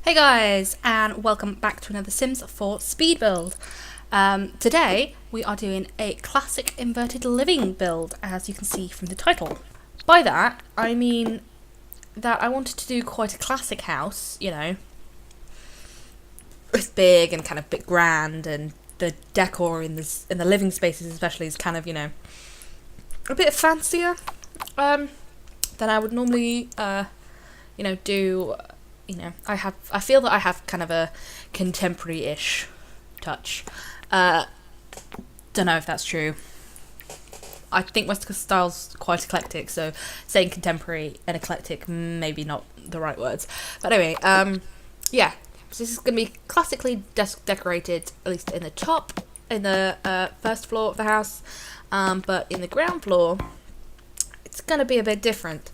Hey guys, and welcome back to another Sims 4 speed build. Today we are doing a classic inverted living build, as you can see from the title. By that, I mean that I wanted to do quite a classic house, you know. It's big and kind of a bit grand, and the decor in the living spaces especially is kind of, you know, a bit fancier than I would normally, you know, do. You know, I feel that I have kind of a contemporary-ish touch. Don't know if that's true. I think West Coast style's quite eclectic, so saying contemporary and eclectic maybe not the right words. But anyway, yeah, so this is going to be classically decorated, at least in the top, in the first floor of the house, but in the ground floor, it's going to be a bit different.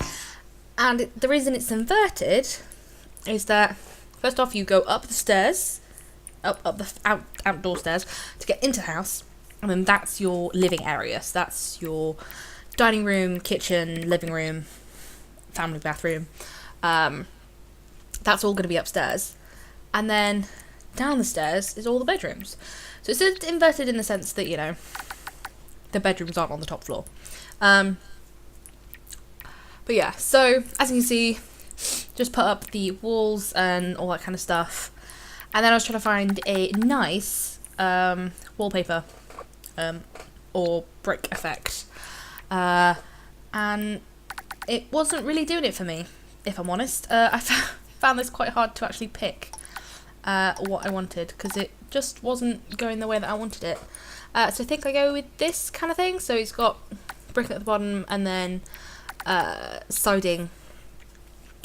And the reason it's inverted is that first off you go up the stairs, up the outdoor stairs to get into the house, and then that's your living area. So that's your dining room, kitchen, living room, family bathroom. That's all going to be upstairs, and then down the stairs is all the bedrooms. So it's inverted in the sense that, you know, the bedrooms aren't on the top floor. But yeah, so as you can see, just put up the walls and all that kind of stuff, and then I was trying to find a nice wallpaper or brick effect, and it wasn't really doing it for me, if I'm honest. I found this quite hard to actually pick what I wanted, because it just wasn't going the way that I wanted it. So I think I go with this kind of thing. So it's got brick at the bottom and then siding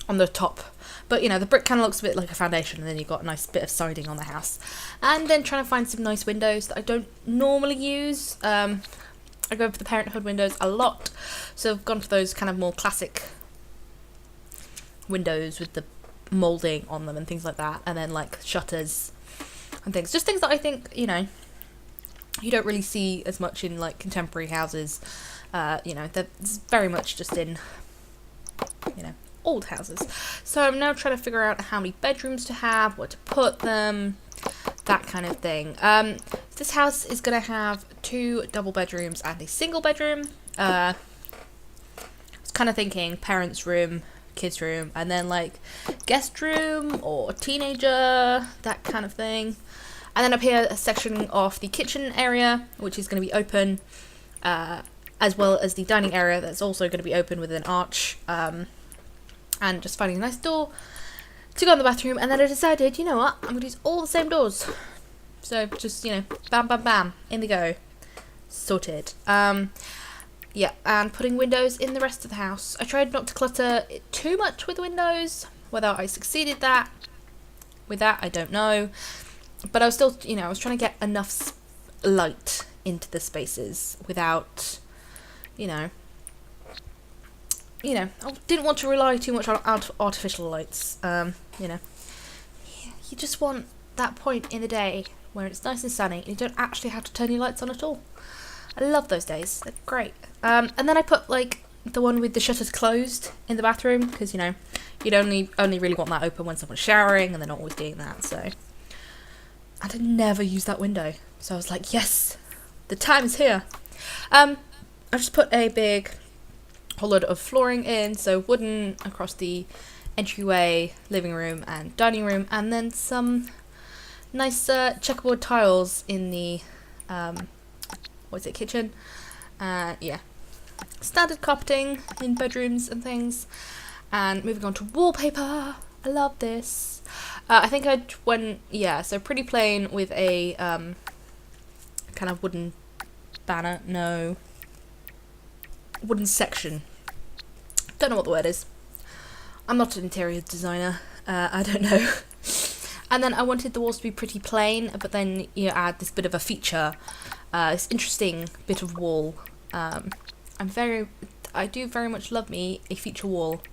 on the top, but you know, the brick kind of looks a bit like a foundation, and then you've got a nice bit of siding on the house. And then trying to find some nice windows that I don't normally use. I go for the Parenthood windows a lot, so I've gone for those kind of more classic windows with the moulding on them and things like that, and then like shutters and things, just things that I think, you know, you don't really see as much in like contemporary houses. You know, that's very much just in, you know, old houses. So I'm now trying to figure out how many bedrooms to have, where to put them, that kind of thing. This house is going to have 2 double bedrooms and a single bedroom. I was kind of thinking parents' room, kids' room, and then like guest room or teenager, that kind of thing. And then up here, a section of the kitchen area, which is going to be open, as well as the dining area that's also going to be open with an arch. And just finding a nice door to go in the bathroom, and then I decided, you know what, I'm going to use all the same doors. So just, you know, bam, bam, bam, in they go. Sorted. Yeah, and putting windows in the rest of the house. I tried not to clutter it too much with windows. Whether I succeeded with that, I don't know. But I was still, you know, I was trying to get enough light into the spaces without, you know, I didn't want to rely too much on artificial lights. You know, you just want that point in the day where it's nice and sunny and you don't actually have to turn your lights on at all. I love those days. They're great. And then I put like the one with the shutters closed in the bathroom, because, you know, you'd only really want that open when someone's showering, and they're not always doing that. So I'd never use that window. So I was like, yes, the time is here. I just put a big whole load of flooring in, so wooden across the entryway, living room and dining room, and then some nice checkerboard tiles in the kitchen. Yeah, standard carpeting in bedrooms and things. And moving on to wallpaper, I love this. I think I went, yeah, so pretty plain with a kind of wooden banner, no, wooden section. Don't know what the word is. I'm not an interior designer. I don't know. And then I wanted the walls to be pretty plain, but then you add this bit of a feature, this interesting bit of wall. I do very much love me a feature wall.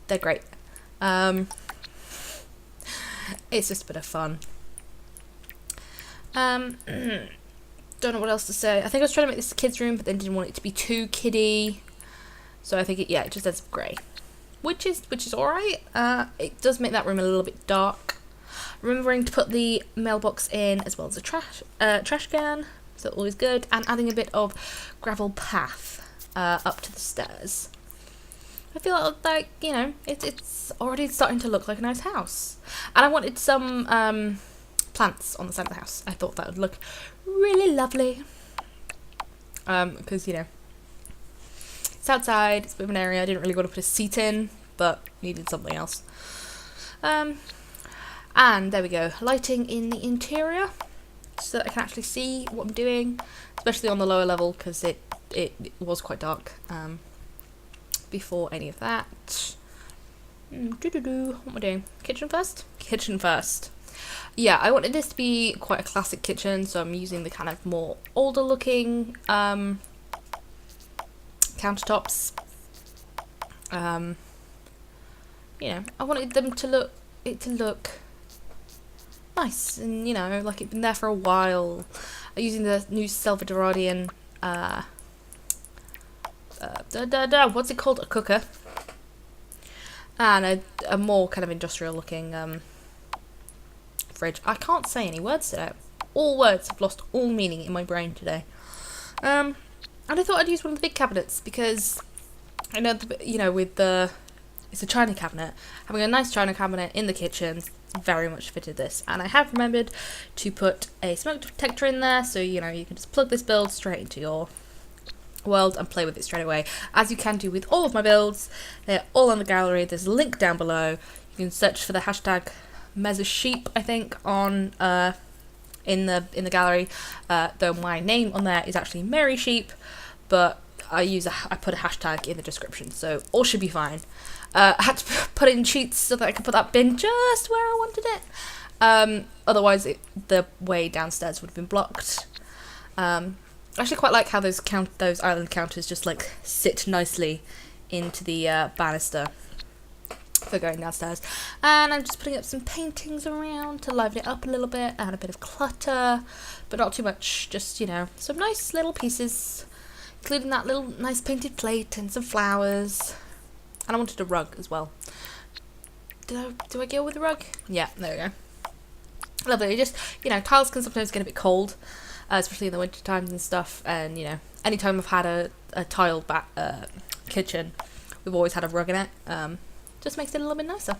They're great. It's just a bit of fun. Don't know what else to say. I think I was trying to make this a kid's room, but then didn't want it to be too kiddie. So I think it just adds grey. which is alright. It does make that room a little bit dark. Remembering to put the mailbox in as well as a trash can, so always good, and adding a bit of gravel path up to the stairs. I feel like, you know, it's already starting to look like a nice house. And I wanted some plants on the side of the house. I thought that would look really lovely. Because, you know, it's outside, it's a bit of an area. I didn't really want to put a seat in, but needed something else. And there we go. Lighting in the interior, so that I can actually see what I'm doing, especially on the lower level, because it was quite dark. Before any of that. What am I doing? Kitchen first? Kitchen first. Yeah, I wanted this to be quite a classic kitchen, so I'm using the kind of more older looking countertops. You know, I wanted them to look nice, and you know, like it'd been there for a while. I'm using the new Salvadorian what's it called? A cooker. And a more kind of industrial looking fridge. I can't say any words today. All words have lost all meaning in my brain today. And I thought I'd use one of the big cabinets because I know, you know, with it's a china cabinet. Having a nice china cabinet in the kitchen very much fitted this. And I have remembered to put a smoke detector in there, so you know you can just plug this build straight into your world and play with it straight away, as you can do with all of my builds. They're all on the gallery. There's a link down below. You can search for the hashtag Mezzasheep, I think, on in the gallery. Though my name on there is actually Mary Sheep, but I put a hashtag in the description, so all should be fine. I had to put in cheats so that I could put that bin just where I wanted it. Otherwise, the way downstairs would have been blocked. I actually quite like how those island counters just like sit nicely into the banister for going downstairs. And I'm just putting up some paintings around to liven it up a little bit, add a bit of clutter, but not too much, just, you know, some nice little pieces, including that little nice painted plate and some flowers. And I wanted a rug as well. Do I go with the rug? Yeah, there we go. Lovely. Just, you know, tiles can sometimes get a bit cold. Especially in the winter times and stuff, and you know, anytime I've had a tiled kitchen, we've always had a rug in it. Just makes it a little bit nicer.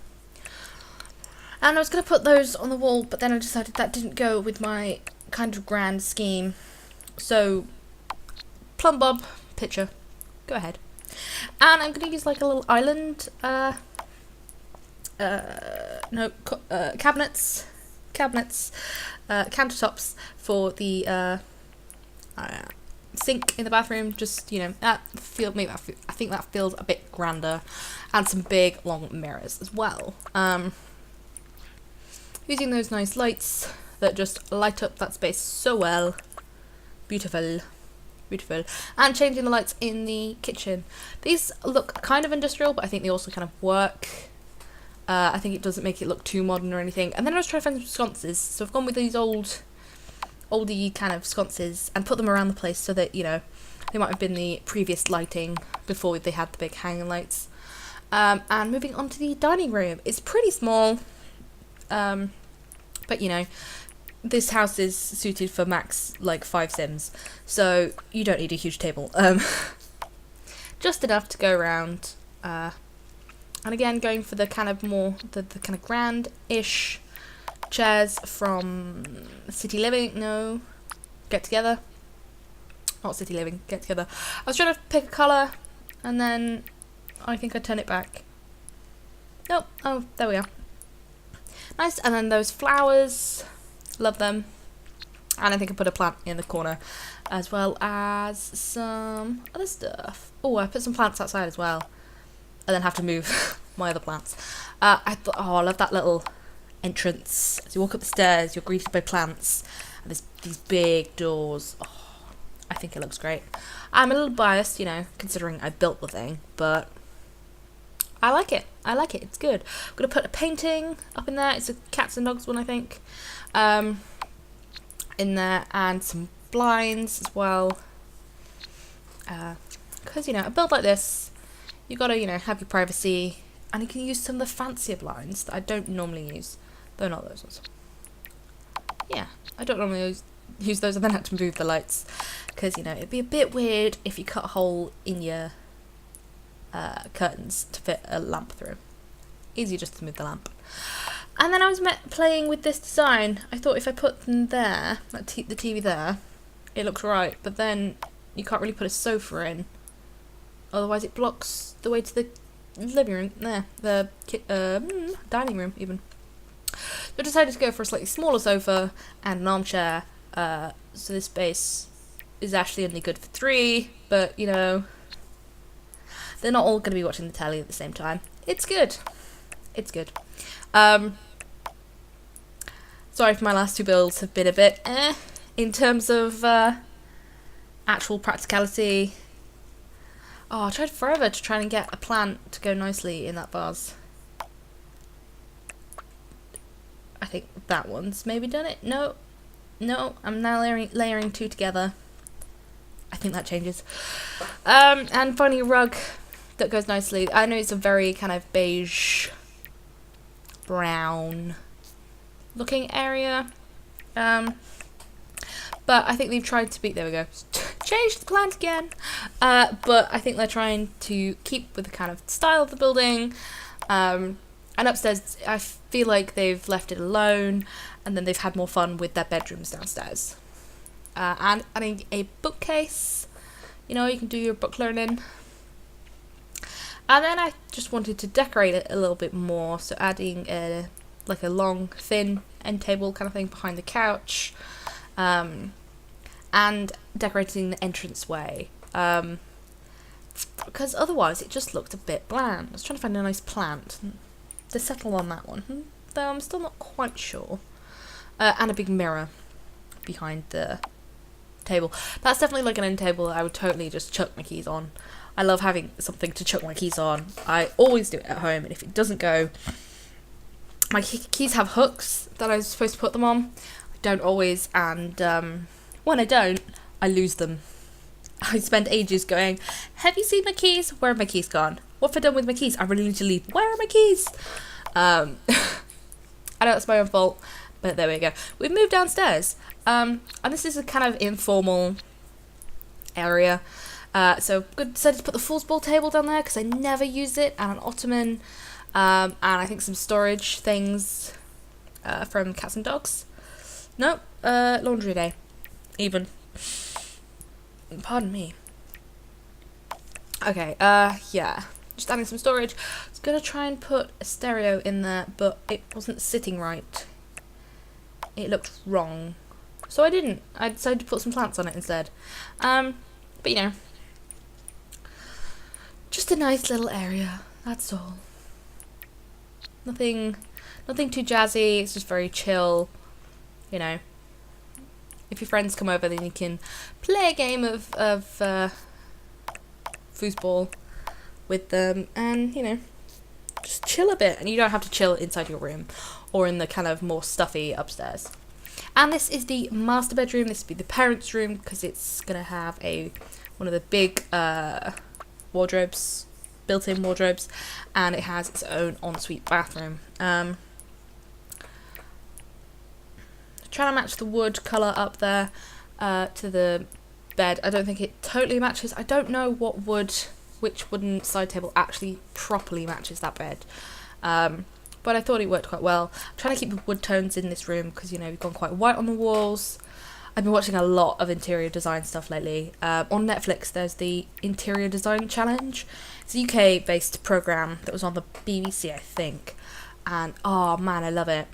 And I was going to put those on the wall, but then I decided that didn't go with my kind of grand scheme. So, Plum Bob picture, go ahead. And I'm going to use like a little island, cabinets, countertops for the sink in the bathroom. Just, you know, I think that feels a bit grander, and some big long mirrors as well. Using those nice lights that just light up that space so well. Beautiful. And changing the lights in the kitchen. These look kind of industrial, but I think they also kind of work. I think it doesn't make it look too modern or anything. And then I was trying to find some sconces, so I've gone with these oldie kind of sconces and put them around the place so that, you know, they might have been the previous lighting before they had the big hanging lights. And moving on to the dining room, it's pretty small, but you know, this house is suited for max like 5 Sims, so you don't need a huge table. Just enough to go around. And again, going for the kind of more, the kind of grand-ish chairs from City Living. No, Get Together. Not City Living, Get Together. I was trying to pick a colour, and then I think I turn it back. Nope. Oh, there we are. Nice. And then those flowers. Love them. And I think I put a plant in the corner, as well as some other stuff. Oh, I put some plants outside as well. And then have to move my other plants. I thought, I love that little entrance. As you walk up the stairs, you're greeted by plants. And there's these big doors. Oh, I think it looks great. I'm a little biased, you know, considering I built the thing, but I like it. It's good. I'm going to put a painting up in there. It's a cats and dogs one, I think. In there, and some blinds as well. Because, you know, a build like this, you gotta, you know, have your privacy, And you can use some of the fancier blinds that I don't normally use. Though not those ones. Yeah, I don't normally use those, and then had to move the lights. Because, you know, it'd be a bit weird if you cut a hole in your curtains to fit a lamp through. Easier just to move the lamp. And then I was playing with this design. I thought if I put them there, like the TV there, it looks right. But then you can't really put a sofa in. Otherwise it blocks the way to the living room. There, the dining room even. So I decided to go for a slightly smaller sofa and an armchair. So this space is actually only good for 3. But, you know, they're not all going to be watching the telly at the same time. It's good. It's good. Sorry for my last 2 builds have been a bit in terms of actual practicality. Oh, I tried forever to try and get a plant to go nicely in that vase. I think that one's maybe done it. No, I'm now layering 2 together. I think that changes. And finding a rug that goes nicely. I know it's a very kind of beige, brown looking area. But I think they've tried to be, there we go, change the plant again. But I think they're trying to keep with the kind of style of the building. And upstairs, I feel like they've left it alone, and then they've had more fun with their bedrooms downstairs. And adding a bookcase, you know, you can do your book learning. And then I just wanted to decorate it a little bit more, so adding a long, thin end table kind of thing behind the couch, and decorating the entranceway. Because otherwise it just looked a bit bland. I was trying to find a nice plant to settle on that one, though I'm still not quite sure. And a big mirror behind the table. That's definitely like an end table that I would totally just chuck my keys on. I love having something to chuck my keys on. I always do it at home, and if it doesn't go, my keys have hooks that I'm supposed to put them on. I don't always, and when I don't, I lose them. I spend ages going, have you seen my keys? Where are my keys gone? What have I done with my keys? I really need to leave. Where are my keys? I know it's my own fault, but there we go. We've moved downstairs, and this is a kind of informal area. So decided to put the foosball table down there because I never use it, and an ottoman, and I think some storage things from cats and dogs. No, laundry day, even. Pardon me. Okay, yeah, just adding some storage. I was gonna try and put a stereo in there, but it wasn't sitting right. It looked wrong, so I didn't. I decided to put some plants on it instead. But you know, just a nice little area, that's all. Nothing too jazzy, it's just very chill, you know. If your friends come over, then you can play a game of foosball with them and, you know, just chill a bit. And you don't have to chill inside your room or in the kind of more stuffy upstairs. And this is the master bedroom. This would be the parents' room because it's going to have one of the big wardrobes, built-in wardrobes, and it has its own ensuite bathroom. Trying to match the wood colour up there to the bed. I don't think it totally matches. I don't know which wooden side table actually properly matches that bed. But I thought it worked quite well. I'm trying to keep the wood tones in this room because, you know, we've gone quite white on the walls. I've been watching a lot of interior design stuff lately. On Netflix, there's the Interior Design Challenge. It's a UK-based programme that was on the BBC, I think. And, oh man, I love it.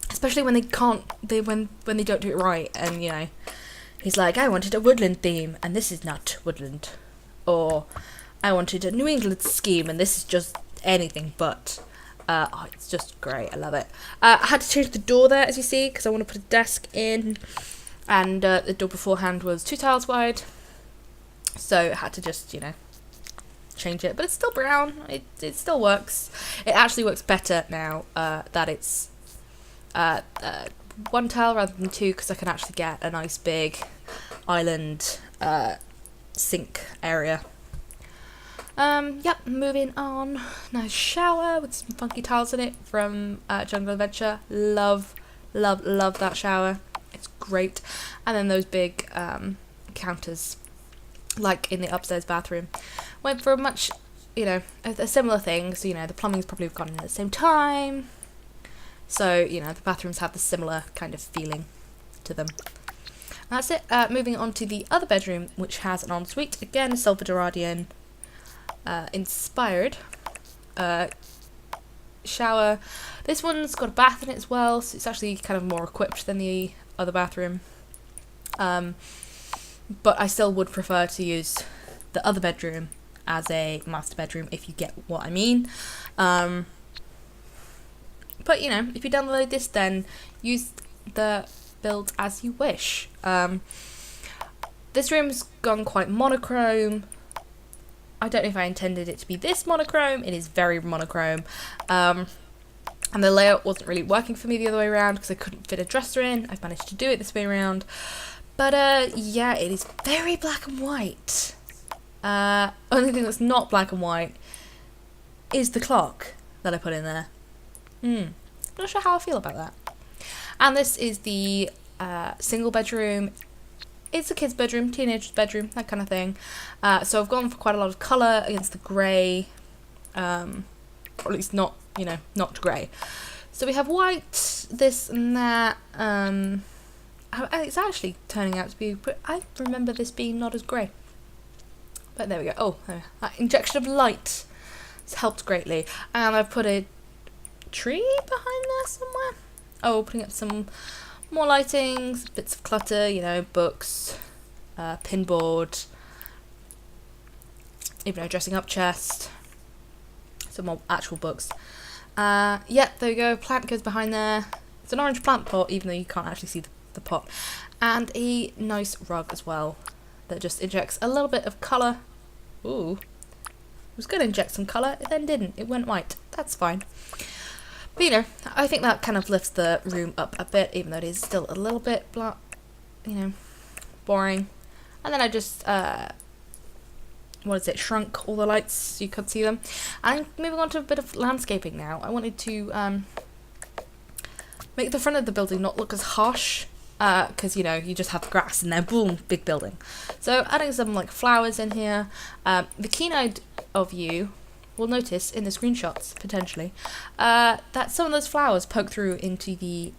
Especially when when they don't do it right, and, you know, he's like, I wanted a woodland theme, and this is not woodland. Or, I wanted a New England scheme, and this is just anything but. Oh, it's just great. I love it. I had to change the door there, as you see, because I want to put a desk in, and the door beforehand was 2 tiles wide, so I had to just, you know, change it. But it's still brown. It still works. It actually works better now that it's 1 tile rather than 2, because I can actually get a nice big island sink area. Yep, moving on. Nice shower with some funky tiles in it from Jungle Adventure. Love that shower. It's great. And then those big counters, like in the upstairs bathroom. Went for a much, a similar thing. So, the plumbing's probably gone in at the same time. So, the bathrooms have the similar kind of feeling to them. And that's it. Moving on to the other bedroom, which has an ensuite. Again, Silver Gerardian inspired shower. This one's got a bath in it as well, so it's actually kind of more equipped than the other bathroom. But I still would prefer to use the other bedroom as a master bedroom, if you get what I mean. But if you download this, then use the build as you wish. This room's gone quite monochrome. I don't know if I intended it to be this monochrome. It is very monochrome. And the layout wasn't really working for me the other way around because I couldn't fit a dresser in. I've managed to do it this way around. But yeah, it is very black and white. Only thing that's not black and white is the clock that I put in there. Not sure how I feel about that. And this is the single bedroom. It's a kid's bedroom, teenager's bedroom, that kind of thing. So I've gone for quite a lot of colour against the grey, or at least not grey. So we have white, this and that. It's actually turning out to be, I remember this being not as grey. But there we go. Oh, that injection of light has helped greatly. And I've put a tree behind there somewhere. Oh, putting up some more lighting, bits of clutter, books, pinboard, even a dressing up chest, some more actual books. Yeah, there we go. Plant goes behind there. It's an orange plant pot, even though you can't actually see the pot. And a nice rug as well that just injects a little bit of colour. Ooh. I was going to inject some colour, it then didn't. It went white. That's fine. But I think that kind of lifts the room up a bit, even though it is still a little bit boring. And then I just, shrunk all the lights so you could see them. And moving on to a bit of landscaping now. I wanted to make the front of the building not look as harsh, because, you just have grass and then boom, big building. So adding some, flowers in here. The keen-eyed of you will notice in the screenshots, potentially, that some of those flowers poke through into the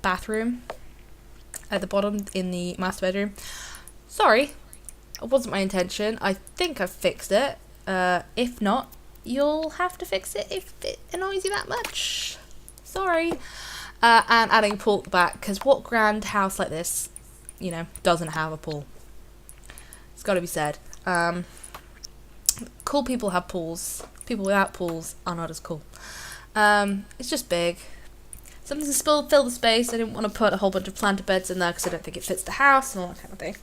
bathroom at the bottom in the master bedroom. Sorry, it wasn't my intention. I think I've fixed it. If not, you'll have to fix it if it annoys you that much. Sorry. And adding a pool at the back, because what grand house like this, doesn't have a pool? It's got to be said. Cool people have pools. People without pools are not as cool. It's just big. Something to fill the space. I didn't want to put a whole bunch of planter beds in there because I don't think it fits the house and all that kind of thing.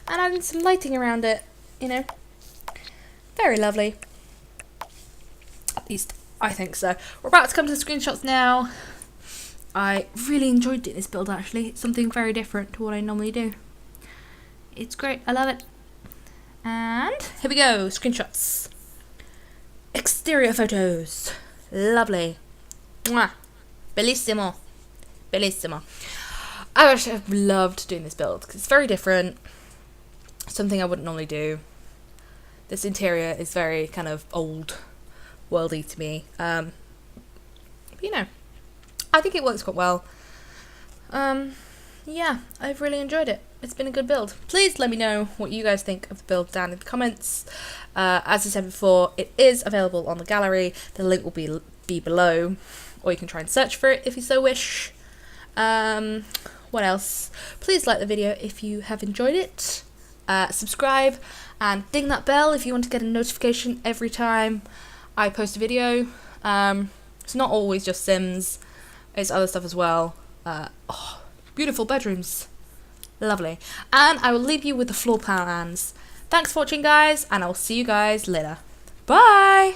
And adding some lighting around it, Very lovely. At least I think so. We're about to come to the screenshots now. I really enjoyed doing this build, actually. It's something very different to what I normally do. It's great. I love it. And here we go, screenshots. Exterior photos. Lovely. Mwah. Bellissimo. Bellissimo. I actually have loved doing this build because it's very different. Something I wouldn't normally do. This interior is very kind of old worldy to me. But I think it works quite well. Yeah, I've really enjoyed it. It's been a good build. Please let me know what you guys think of the build down in the comments. As I said before, it is available on the gallery. The link will be below, or you can try and search for it if you so wish. What else? Please like the video if you have enjoyed it. Subscribe and ding that bell if you want to get a notification every time I post a video. It's not always just Sims. It's other stuff as well. Beautiful bedrooms. Lovely. And I will leave you with the floor plans. Thanks for watching, guys, and I will see you guys later. Bye!